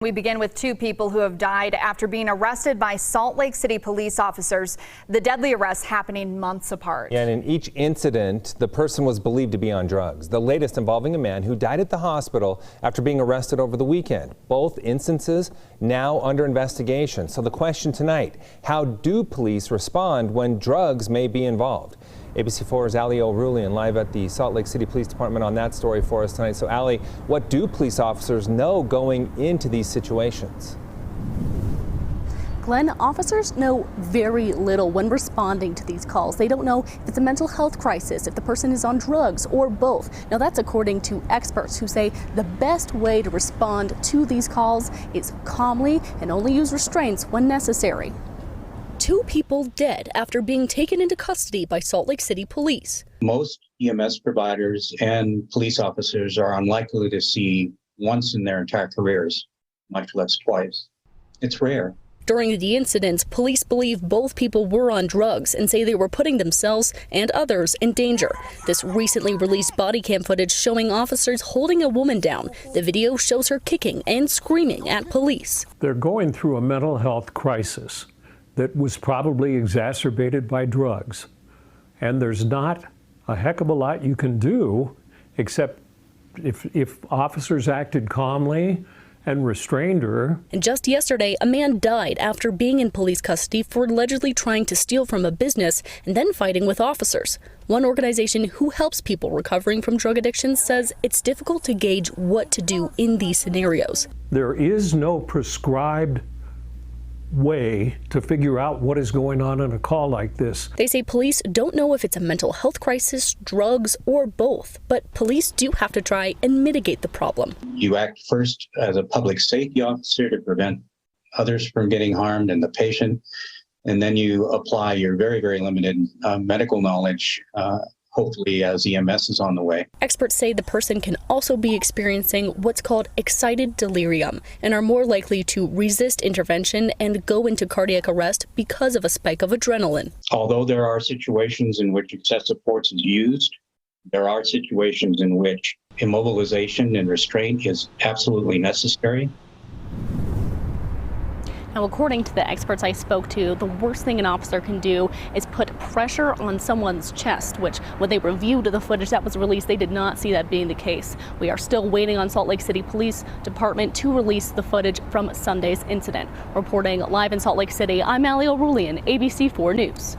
We begin with two people who have died after being arrested by Salt Lake City police officers. The deadly arrests happening months apart. Yeah, and in each incident, the person was believed to be on drugs. The latest involving a man who died at the hospital after being arrested over the weekend. Both instances now under investigation. So the question tonight, how do police respond when drugs may be involved? ABC4's Ali O'Rulian live at the Salt Lake City Police Department on that story for us tonight. So Ali, what do police officers know going into these situations? Glenn, officers know very little when responding to these calls. They don't know if it's a mental health crisis, if the person is on drugs, or both. Now, that's according to experts who say the best way to respond to these calls is calmly and only use restraints when necessary. Two people dead after being taken into custody by Salt Lake City police. Most EMS providers and police officers are unlikely to see once in their entire careers, much less twice. It's rare. During the incidents, police believe both people were on drugs and say they were putting themselves and others in danger. This recently released body cam footage showing officers holding a woman down. The video shows her kicking and screaming at police. They're going through a mental health crisis that was probably exacerbated by drugs. And there's not a heck of a lot you can do except if officers acted calmly and restrained her. And just yesterday, a man died after being in police custody for allegedly trying to steal from a business and then fighting with officers. One organization who helps people recovering from drug addiction says it's difficult to gauge what to do in these scenarios. There is no prescribed way to figure out what is going on in a call like this. They say police don't know if it's a mental health crisis, drugs, or both, but police do have to try and mitigate the problem. You act first as a public safety officer to prevent others from getting harmed and the patient, and then you apply your very, very limited medical knowledge, hopefully as EMS is on the way. Experts say the person can also be experiencing what's called excited delirium and are more likely to resist intervention and go into cardiac arrest because of a spike of adrenaline. Although there are situations in which excessive force is used, there are situations in which immobilization and restraint is absolutely necessary. Now, according to the experts I spoke to, the worst thing an officer can do is put pressure on someone's chest, which when they reviewed the footage that was released, they did not see that being the case. We are still waiting on Salt Lake City Police Department to release the footage from Sunday's incident. Reporting live in Salt Lake City, I'm Ali O'Rulian, ABC4 News.